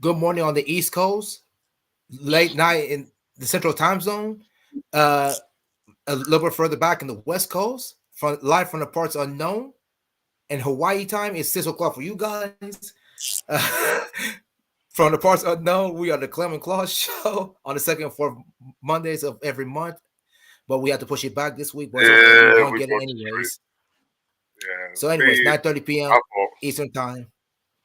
good morning on the East Coast, late night in the Central Time Zone, uh, a little bit further back in the West Coast, from live from the parts unknown. And Hawaii time is 6 o'clock for you guys. From the parts unknown, we are the Clem and Claw show on the second and fourth Mondays of every month. But we have to push it back this week, but it's okay. We're Yeah, gonna we get it broke the streak. anyways. Yeah. So, anyways, See, 9:30 p.m. my fault. Eastern time,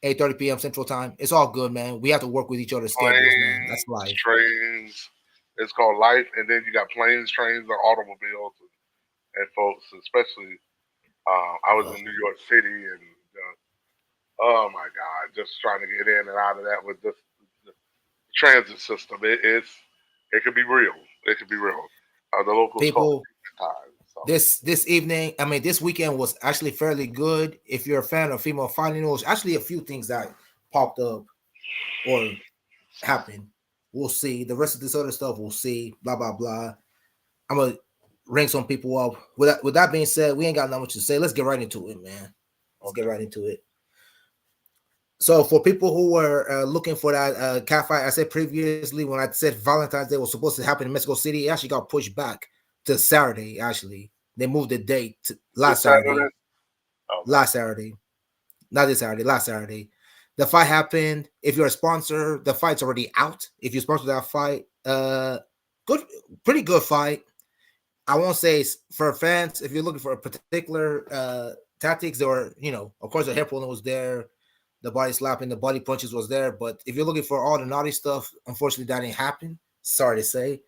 8:30 p.m. Central time. It's all good, man. We have to work with each other's schedules, man. That's Planes, life. trains. It's called life, and then you got planes, trains, and automobiles, and folks, especially. I was in New York City, and oh my God, just trying to get in and out of that with this the transit system. It could be real. It could be real. The locals call People, it time. So this evening, I mean, this weekend was actually fairly good. If you're a fan of female fighting, there was actually a few things that popped up or happened. We'll see. The rest of this other stuff, we'll see. Blah blah blah. I'm gonna ring some people up. With that being said, we ain't got that much to say. Let's get right into it, man. Let's get okay. right into it. So for people who were looking for that cat fight, I said previously when I said Valentine's Day was supposed to happen in Mexico City, it actually got pushed back to Saturday. Actually, they moved the date to This last Saturday. Saturday. Okay. Last Saturday, not this Saturday. Last Saturday, the fight happened. If you're a sponsor, the fight's already out. If you sponsor that fight, good, pretty good fight. I won't say for fans. If you're looking for a particular tactics, there were, of course, the hair pulling was there, the body slapping, the body punches was there. But if you're looking for all the naughty stuff, unfortunately, that didn't happen. Sorry to say.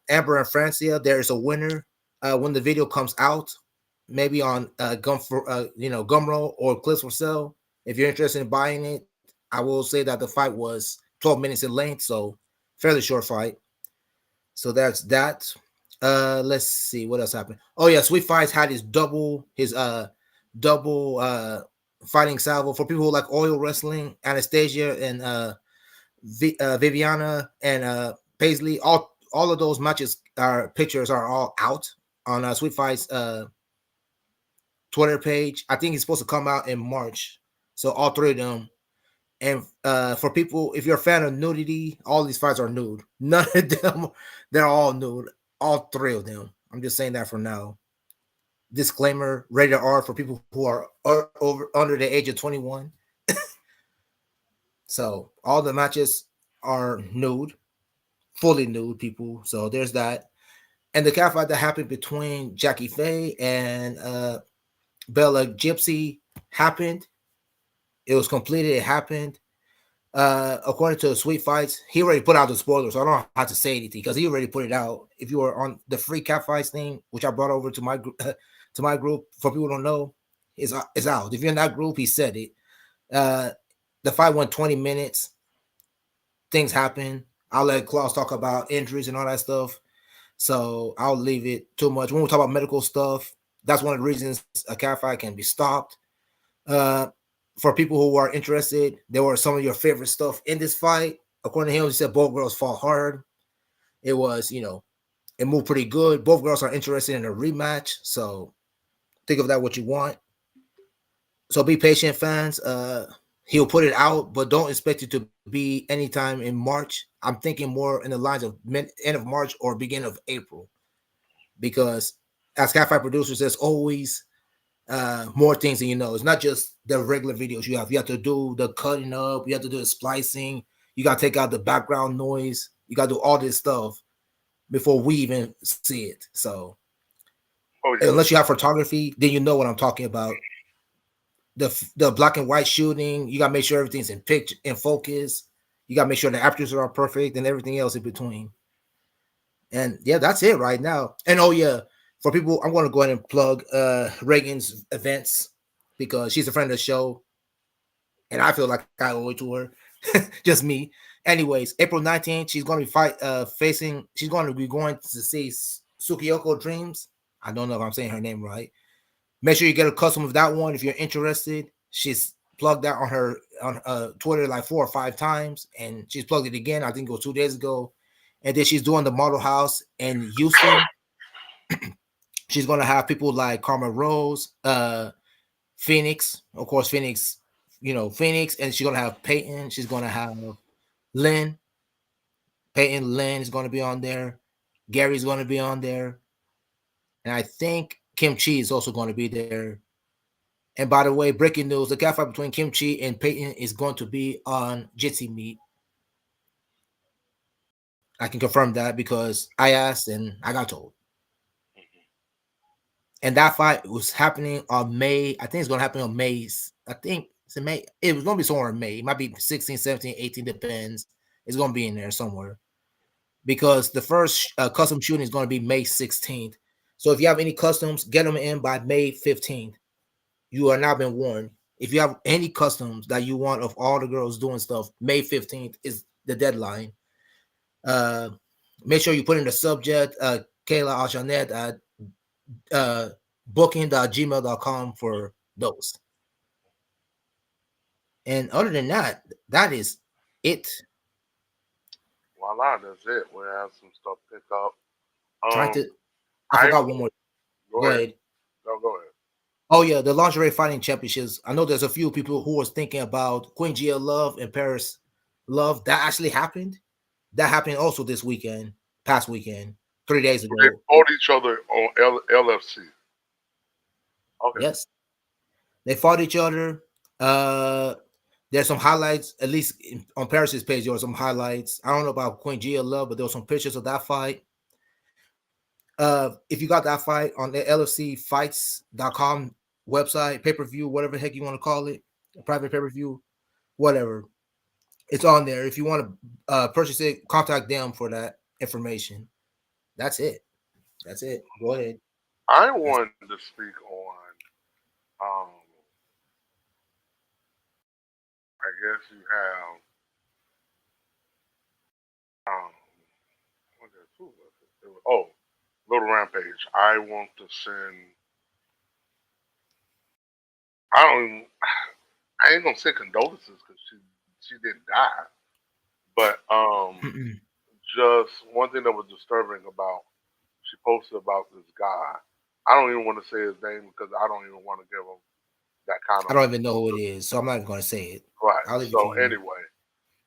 Amber and Francia, there is a winner. When the video comes out, maybe on Gumroad or Clips for Sale. If you're interested in buying it, I will say that the fight was 12 minutes in length, so fairly short fight. So that's that. Let's see what else happened. Oh yeah, Sweet Fights had his double fighting salvo for people who like oil wrestling. Anastasia and Viviana and Paisley. All of those matches are pictures are all out on Sweet Fights Twitter page. I think it's supposed to come out in March. So all three of them. And for people, if you're a fan of nudity, all these fights are nude. None of them, they're all nude. All three of them. I'm just saying that for now. Disclaimer: rated R for people who are over under the age of 21. So all the matches are nude, fully nude people. So there's that. And the cat fight that happened between Jackie Faye and Bella Gypsy happened. It was completed. It happened. According to Sweet Fights, he already put out the spoilers, so I don't have to say anything because he already put it out. If you were on the free cat fights thing, which I brought over to my group, to my group, for people who don't know, is out. If you're in that group, he said it. Uh, the fight went 20 minutes. Things happen. I'll let Klaus talk about injuries and all that stuff. So I'll leave it too much. When we talk about medical stuff, that's one of the reasons a cat fight can be stopped. Uh, for people who are interested, there were some of your favorite stuff in this fight. According to him, he said both girls fought hard. It was, it moved pretty good. Both girls are interested in a rematch. So think of that what you want. So be patient, fans. He'll put it out, but don't expect it to be anytime in March. I'm thinking more in the lines of end of March or beginning of April, because as Cat Fight producers, there's always more things than you know. It's not just the regular videos you have. You have to do the cutting up. You have to do the splicing. You got to take out the background noise. You got to do all this stuff before we even see it. So Oh yeah. unless you have photography, then you know what I'm talking about. The black and white shooting, you got to make sure everything's in picture, in focus. You got to make sure the apertures are perfect and everything else in between. And yeah, that's it right now. And oh yeah, for people, I'm going to go ahead and plug Reagan's events because she's a friend of the show, and I feel like I owe it to her. Just me. Anyways, April 19th, she's going to be facing. She's going to be going to see Sukiyoko Dreams. I don't know if I'm saying her name right. Make sure you get a custom of that one if you're interested. She's plugged that on Twitter like 4 or 5 times, and she's plugged it again. I think it was 2 days ago. And then she's doing the model house in Houston. She's gonna have people like Carmen Rose, Phoenix, of course, Phoenix Phoenix, and she's gonna have Peyton. She's gonna have Lynn. Peyton Lynn is gonna be on there. Gary's gonna be on there, and I think Kim Chi is also going to be there. And by the way, breaking news: the catfight between Kim Chi and Peyton is going to be on Jitsi Meet. I can confirm that because I asked and I got told. And that fight was happening on May. I think it's going to happen on May. I think it's in May. It was going to be somewhere in May. It might be 16, 17, 18, depends. It's going to be in there somewhere because the first custom shooting is going to be May 16th. So if you have any customs, get them in by May 15th. You are now been warned. If you have any customs that you want of all the girls doing stuff, May 15th is the deadline. Uh, Make sure you put in the subject Kayla Aljanet at booking.gmail.com for those. And other than that, that is it. Voila, that's it. We have some stuff to pick up. Trying to, I I forgot one more. go Go ahead. ahead. No, go ahead. Oh yeah, the lingerie fighting championships. I know there's a few people who was thinking about Queen Gia Love and Paris Love. That actually happened. That happened also this weekend, past weekend, 3 days They ago. fought each other on LFC. Okay. Yes, they fought each other. Uh, there's some highlights, at least on Paris's page. There were some highlights. I don't know about Queen Gia Love, but there were some pictures of that fight. If you got that fight on the LFCfights.com website, pay per view, whatever the heck you want to call it, a private pay per view, whatever, it's on there. If you want to purchase it, contact them for that information. That's it. That's it. Go ahead. I That's wanted to speak on, um, I guess you have, um, who was it? Little Rampage. I want to send, I don't even, I ain't gonna say condolences because she didn't die. But just one thing that was disturbing about she posted about this guy. I don't even want to say his name because I don't even want to give him that kind I of don't even know who it is, so I'm not even going to say it. right. I'll leave it to So you. anyway,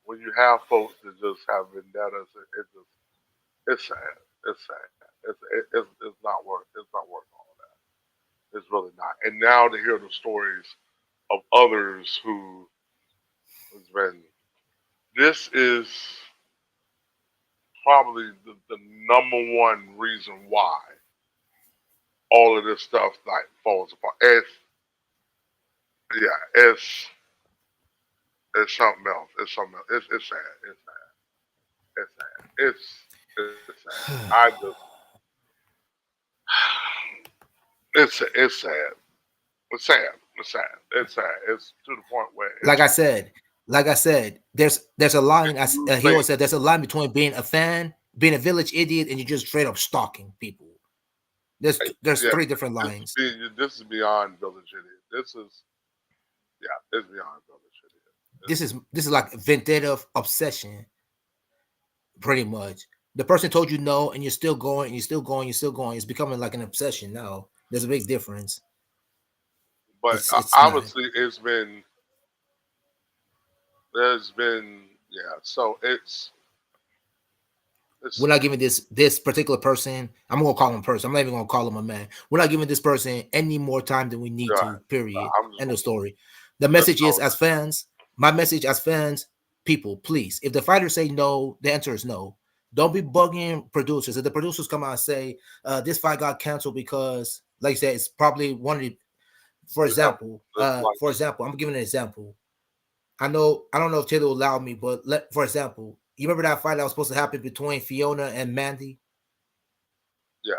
when you have folks that just have vendettas, it's sad. It's sad. It's not worth. It's not worth all that. It's really not. And now to hear the stories of others who has been. This is probably the number one reason why all of this stuff like falls apart. It's it's something else. It's something else. It's sad. It's sad. It's sad. It's sad. I just it's sad. It's sad. It's sad. It's sad. It's to the point where like I said, like I said, there's a line. As you he think always said, there's a line between being a fan, being a village idiot, and you just straight up stalking people. There's yeah, three different lines. this is beyond village idiot. This is it's beyond village idiot. This is like vendetta obsession, pretty much. The person told you no, and you're still going, and you're still going, you're still going. It's becoming like an obsession now. There's a big difference. But It's not. obviously there's been so it's We're not giving this particular person. I'm gonna call him a person. I'm not even gonna call him a man. We're not giving this person any more time than we need yeah, to. Period. I'm just End of gonna story. The just message is, know as fans, my message as fans, people, please, if the fighters say no, the answer is no. Don't be bugging producers. If the producers come out and say this fight got canceled because, like I said, it's probably one of the. For you have example, this like I'm giving an example. I don't know if Taylor will allow me, but for example, you remember that fight that was supposed to happen between Fiona and Mandy? yes.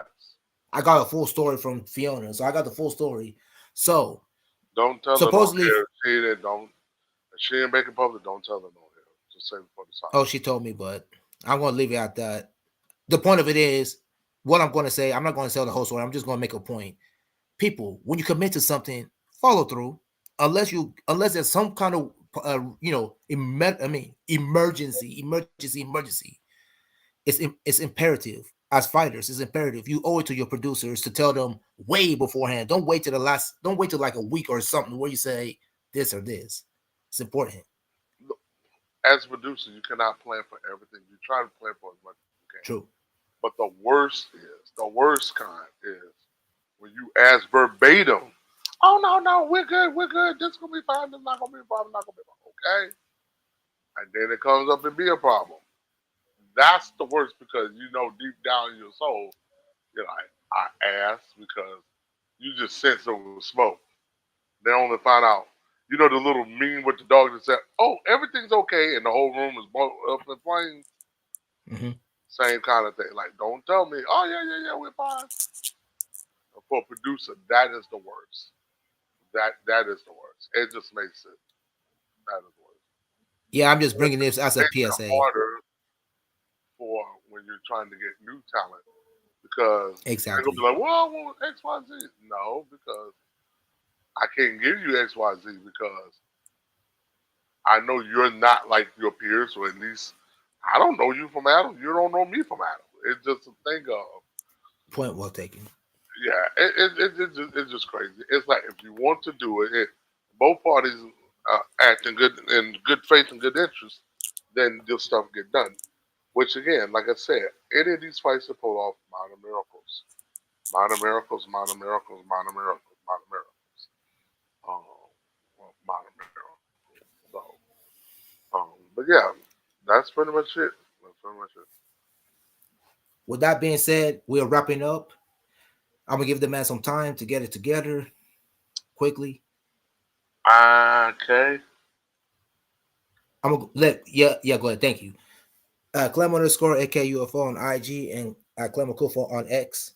I got a full story from Fiona, so I got the full story. So Don't tell her no supposedly, here. She didn't don't if she ain't making public, don't tell her no here. Just say before the sign. oh, she told me, but I'm gonna leave it at that. The point of it is, what I'm going to say. I'm not going to tell the whole story. I'm just going to make a point. People, when you commit to something, follow through. Unless there's some kind of emergency. It's imperative as fighters. It's imperative. You owe it to your producers to tell them way beforehand. Don't wait till the last. Don't wait till like a week or something where you say this or this. It's important. As a producer, you cannot plan for everything. You try to plan for as much as you can. True. But the worst kind is when you ask verbatim, "Oh no, no, we're good. This gonna be fine. This not gonna be a problem. Not gonna be a problem." Okay, and then it comes up and be a problem. That's the worst because you know deep down in your soul, you're like, I asked because you just sense there was smoke. They only find out. You know the little meme with the dog that said, "Oh, everything's okay," and the whole room is up in flames. Hmm. Same kind of thing. Like, don't tell me, "Oh yeah, yeah, yeah, we're fine." For a producer, that is the worst. That is the worst. It just makes it that is the worst. Yeah, I'm just It bringing this as a makes it PSA. harder for when you're trying to get new talent because they're gonna be Exactly. like, "Well, I want X, Y, Z." No, because I can't give you X, Y, Z because I know you're not like your peers, or at least I don't know you from Adam. You don't know me from Adam. It's just a thing of Point well taken. yeah. It's just crazy. It's like if you want to do it, both parties act in good faith and good interest, then this stuff get done. Which again, like I said, any of these fights are pulled off minor miracles, minor miracles, minor miracles, minor miracles, minor miracles. Minor miracles. So, but yeah, that's pretty much it. That's pretty much it. With that being said, we're wrapping up. I'm gonna give the man some time to get it together quickly. Okay. I'm gonna let go ahead. Thank you. Clem underscore AKUFO on IG and Clem Okufo on X.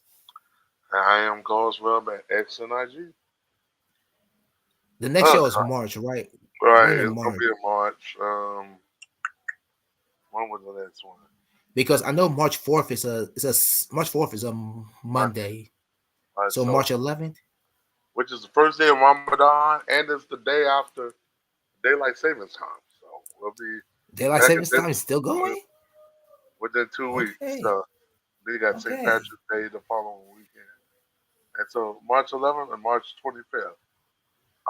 I am goes well at X and IG. The next show is Okay. March, right? Right. When in It's gonna March? be in March. When was the next one? Because I know March 4th is March 4th is a March. Monday. Right. So So, March 11th, which is the first day of Ramadan, and it's the day after daylight savings time. So we'll be daylight back savings time is still going. within 2 weeks. Okay, So then you got St. okay, Patrick's Day the following weekend, and so March 11th and March 25th,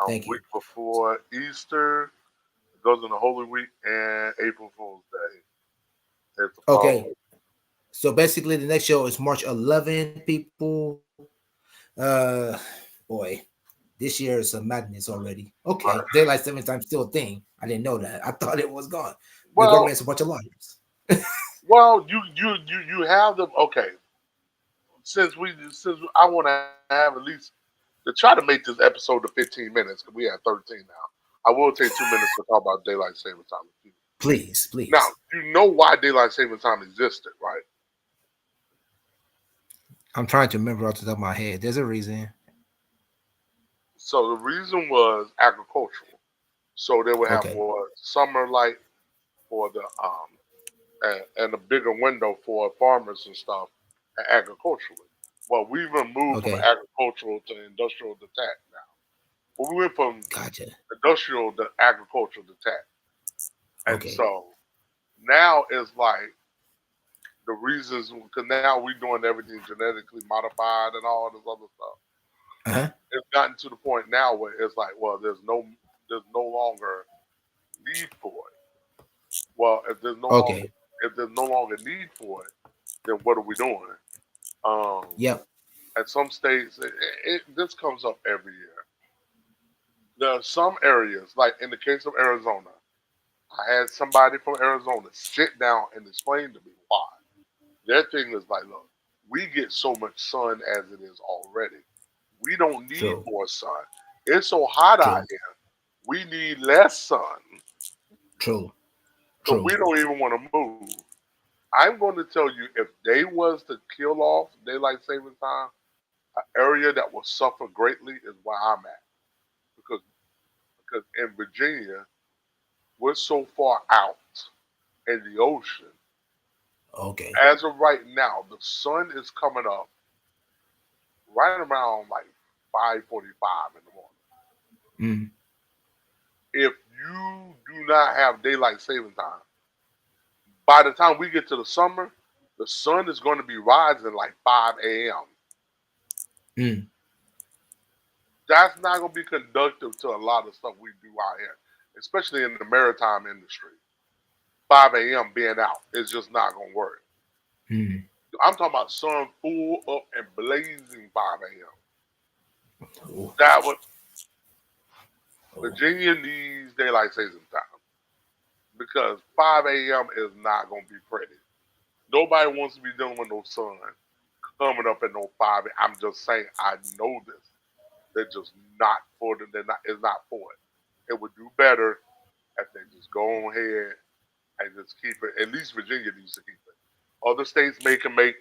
thank you. week before Easter, it goes into Holy Week, and April Fool's Day is the Okay, following. so basically the next show is March 11th, people. Boy, this year is a madness already. Okay, Right. daylight savings time still a thing. I didn't know that. I thought it was gone. The Well, government's a bunch of liars. you have them. Okay, since I want to have at least to try to make this episode to 15 minutes because we have 13 now. I will take 2 minutes to talk about daylight saving time with you. Please, Now, please. you know why daylight saving time existed, right? I'm trying to remember off the top of my head. There's a reason. So the reason was agricultural. So they would have Okay, more summer light for the and a bigger window for farmers and stuff and agriculturally. Well, we've even moved from okay, agricultural to industrial to tech now. Well, we went from gotcha. industrial to agricultural to tech, and Okay, so now it's like the reasons because now we're doing everything genetically modified and all this other stuff. uh-huh. It's gotten to the point now where it's like, well, there's no longer need for it. Well, Okay, if there's no longer need for it, then what are we doing? Um, yep. at some states, this comes up every year. There are some areas, like in the case of Arizona, I had somebody from Arizona sit down and explain to me why. Their thing is like, look, we get so much sun as it is already. We don't need True, more sun. It's so hot out true, here. We need less sun. true, So true. we don't even want to move. I'm going to tell you if they was to kill off daylight saving time, an area that will suffer greatly is where I'm at. Because in Virginia, we're so far out in the ocean. Okay. As of right now, the sun is coming up right around like 5:45 in the morning. Mm, If you do not have daylight saving time, by the time we get to the summer, the sun is going to be rising like 5 a.m. mm, That's not going to be conductive to a lot of stuff we do out here. especially in the maritime industry. 5 a.m. being out is just not gonna work. Mm. I'm talking about sun full up and blazing 5 a.m. Oh, That would oh. Virginia needs daylight saving time because 5 a.m. is not gonna be pretty. Nobody wants to be dealing with no sun coming up at no 5. I'm just saying, I know this. They're just not for them. They're not. It's not for it. It would do better if they just go on ahead and just keep it. At least Virginia needs to keep it. Other states can make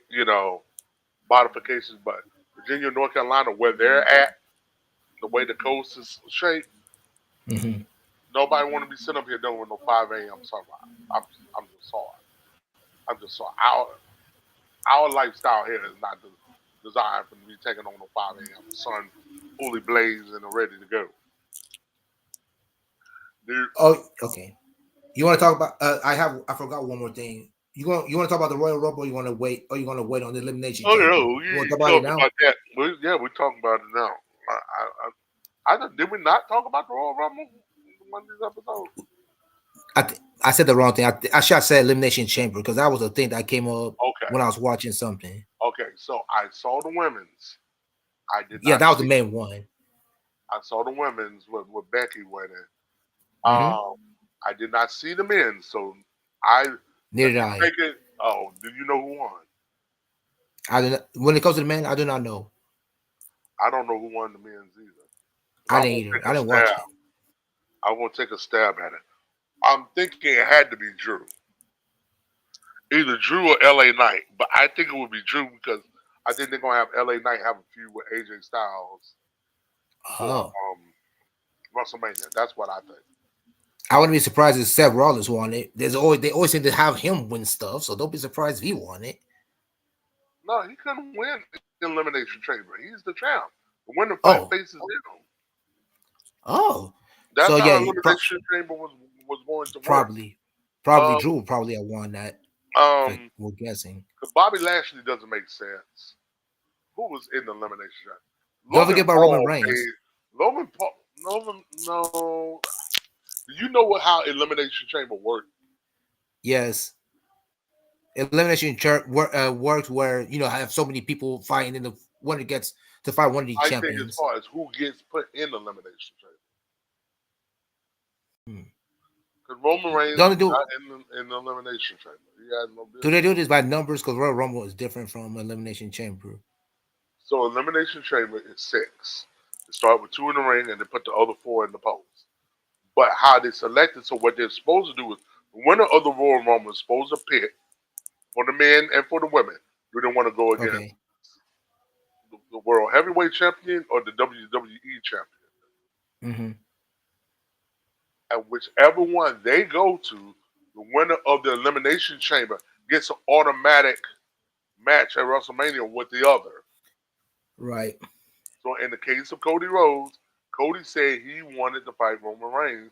modifications, but Virginia, North Carolina, where they're at, the way the coast is shaped, Hmm. nobody want to be sitting up here dealing with no 5 a.m. sunrise. I'm just sorry. I'm just sorry. Our lifestyle here is not designed for me taking on no 5 a.m. sun fully blazed and ready to go. Dude, Oh, okay. You want to talk about? I forgot one more thing. You want to talk about the Royal Rumble? Or you want to wait? Or you want to wait on the Elimination oh Chamber? yeah, You want we to talk about it talked now? about that. Yeah, we're talking about it now. Did we not talk about the Royal Rumble in one of these episodes? I said the wrong thing. I should have said Elimination Chamber because that was a thing that came up Okay, when I was watching something. okay. So I saw the women's. I did Yeah, not that was the see. main one. I saw the women's with Becky winning. Hmm. Um, I did not see the men's. So I Neither let did me I. take it. Oh, do you know who won? I do not, when it comes to the men, I do not know. I don't know who won the men's either. But I I'm didn't gonna either. take I a didn't watch stab. it. I'm gonna take a stab at it. I'm thinking it had to be Drew, either Drew or L.A. Knight. But I think it would be Drew because I think they're gonna have L.A. Knight have a feud with AJ Styles for Oh, WrestleMania. That's what I think. I wouldn't be surprised if Seth Rollins won it. They always seem to have him win stuff, so don't be surprised if he won it. No, he couldn't win Elimination Chamber. He's the champ. The winner fight Oh, faces him. oh, That's so how yeah, Elimination Chamber was going to work. probably, probably Um, Drew would probably have won that. If um, we're guessing. 'Cause Bobby Lashley doesn't make sense. Who was in the Elimination Chamber? Don't forget Logan about Roman Paul made Reigns. Logan Paul. Logan, no. Do you know how Elimination Chamber worked? Yes, elimination works where have so many people fighting in the one that gets to fight one of the I think as champions. far as who gets put in the Elimination Chamber, Hmm. because Roman They Reigns only is do not in the Elimination Chamber. He has no do they business. do this by numbers? Because Royal Rumble is different from Elimination Chamber. So Elimination Chamber is six. They start with two in the ring and they put the other four in the post. But how they selected, so what they're supposed to do is the winner of the Royal Rumble is supposed to pick for the men and for the women. Do they want to go against Okay. the World Heavyweight Champion or the WWE Champion? Hmm. And whichever one they go to, the winner of the Elimination Chamber gets an automatic match at WrestleMania with the other. Right. So in the case of Cody Rhodes, Cody said he wanted to fight Roman Reigns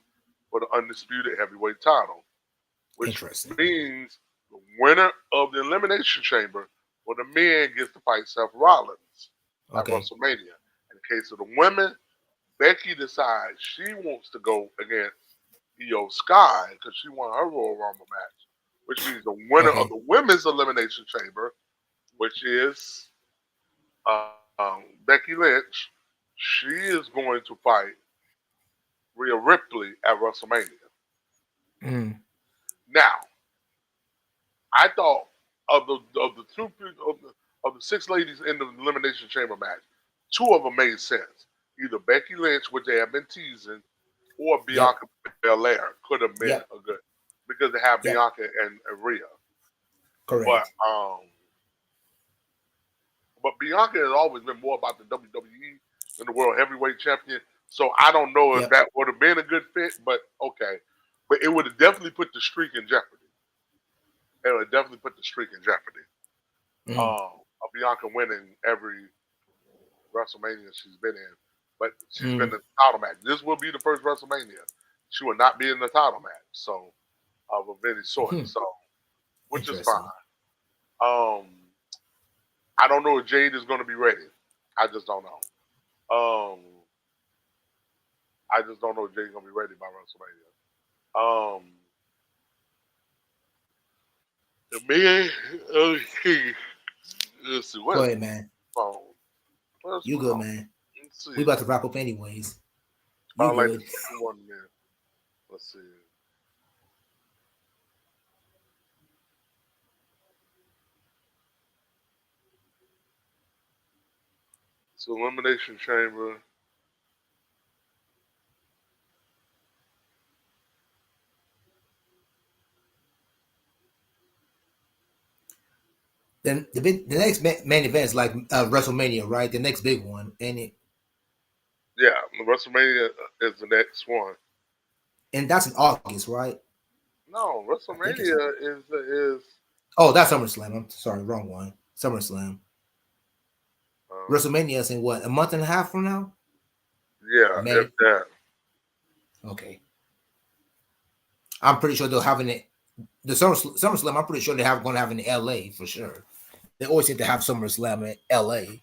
for the undisputed heavyweight title, which Interesting. means the winner of the Elimination Chamber for the men gets to fight Seth Rollins at Okay. WrestleMania. In the case of the women, Becky decides she wants to go against Io Sky because she won her Royal Rumble match, which means the winner of Okay. the women's elimination chamber, which is Becky Lynch, she is going to fight Rhea Ripley at WrestleMania. Mm. Now, I thought of the two of the six ladies in the elimination chamber match, two of them made sense. Either Becky Lynch, which they have been teasing, or Yep. Bianca Belair could have been a Yep. good because they have Yep. Bianca and Rhea. But Correct. Bianca has always been more about the WWE than the World Heavyweight Champion. So I don't know if Yep. that would have been a good fit, but okay. But it would have definitely put the streak in jeopardy. It would definitely put the streak in jeopardy. Mm. Of Bianca winning every WrestleMania she's been in, but she's been Mm. in the title match. This will be the first WrestleMania. She will not be in the title match, so of any sort. Hmm. So, which is Interesting. fine. Um, I don't know if Jade is going to be ready. I just don't know. I just don't know if Jade's going to be ready by WrestleMania. Um, the man. Okay. Let's see. Go Where's ahead, my man. phone? Where's You my? good, man? Let's see. We about to wrap up anyways. You About like the good? second one, man. Let's see. So elimination chamber. Then the next main event is like WrestleMania, right? The next big one, Yeah, WrestleMania is the next one. and that's in August, right? No, I think it's. WrestleMania is Oh, that's SummerSlam. I'm sorry, wrong one. SummerSlam. um, WrestleMania is in what, a month and a half from now? yeah, if May. that. Okay. I'm pretty sure they'll have it. The SummerSlam. I'm pretty sure they have going to have it in L.A. for sure. They always seem to have SummerSlam in L.A.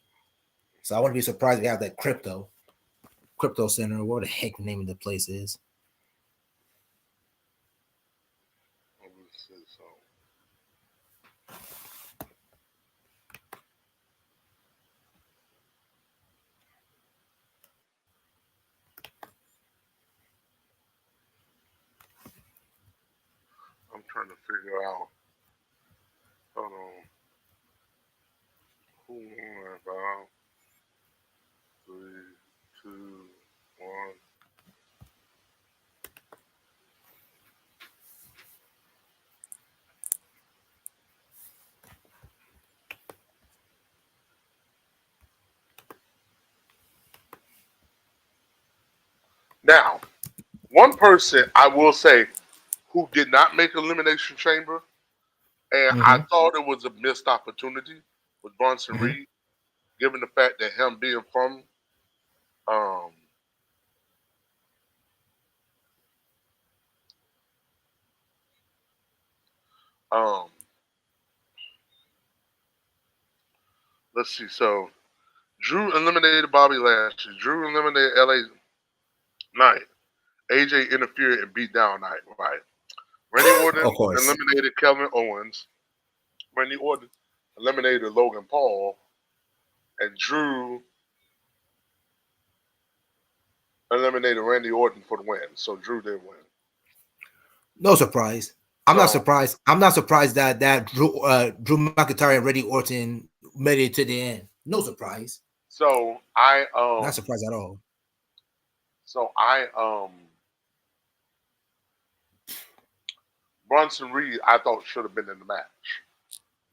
So I wouldn't be surprised if they have that crypto center. What the heck the name of the place is? Let me see, so I'm trying to figure out. Hold on. Who won? About 3, 2, 1. Now, one person I will say who did not make Elimination Chamber, and I Mm-hmm. thought it was a missed opportunity, was Bronson Mm-hmm. Reed, given the fact that him being from um um let's see, so Drew eliminated Bobby Lashley, Drew eliminated LA Knight, AJ interfered and beat down Knight, right? Randy Orton Of course. eliminated Kevin Owens, Randy Orton eliminated Logan Paul, and Drew eliminated Randy Orton for the win. So Drew did win. No surprise. I'm not So surprised. I'm not surprised that Drew McIntyre and Randy Orton made it to the end. No surprise. so I Not surprised at all. so I Bronson Reed I thought should have been in the match.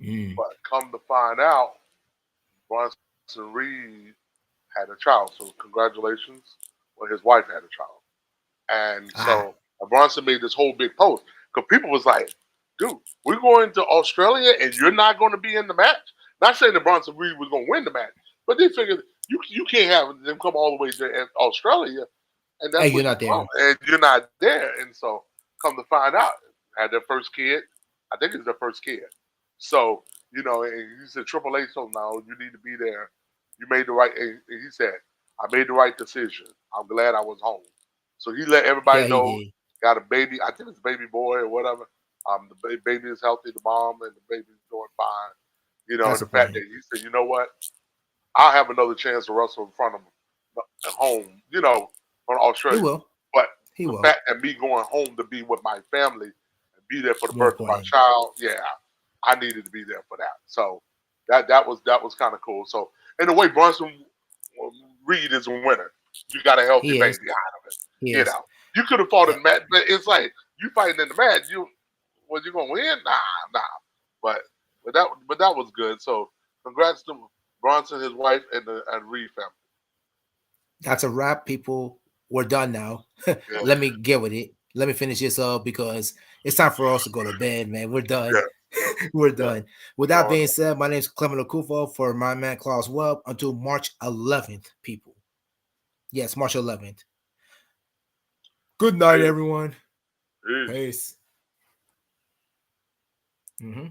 Mm. But come to find out, Bronson Reed had a child. So congratulations. Well, his wife had a child. And Ah, so Bronson made this whole big post because people was like, dude, we're going to Australia and you're not going to be in the match. Not saying that Bronson Reed was going to win the match, but they figured you can't have them come all the way to Australia, and that's hey, what you're you're not from, there. and you're not there. And so come to find out, had their first kid. I think it's their first kid. So and he said Triple H told him, "No, you need to be there. You made the right." And he said, "I made the right decision. I'm glad I was home." So he let everybody Yeah, he know. did. Got a baby. I think it's a baby boy or whatever. The baby is healthy. The mom and the baby's doing fine. And That's the the fact point. that he said, "You know what? I'll have another chance to wrestle in front of him at home, from He Australia. will. But He the will. fact that me going home to be with my family and be there for the More birth of my important. child, yeah, I needed to be there for that. So that was kind of cool. So in a way, Bronson Reed is a winner. You got a healthy He baby is. out of it. He You is. know, you could have fought Eh, in the match, but it's like you fighting in the match. Was you gonna win? Nah. But but that was good. So congrats to Bronson, his wife, and Reed family. that's a wrap, people. We're done now. Yeah, Let me get with it. Let me finish this up because it's time for us to go to bed, man. We're done. yeah, We're yeah. done. With We're that on. being said, my name is Clement Okufo for my man Klaus Webb until March 11th, people. Yes, March 11th. Good night, Peace. everyone. Peace. Peace. Mm-hmm.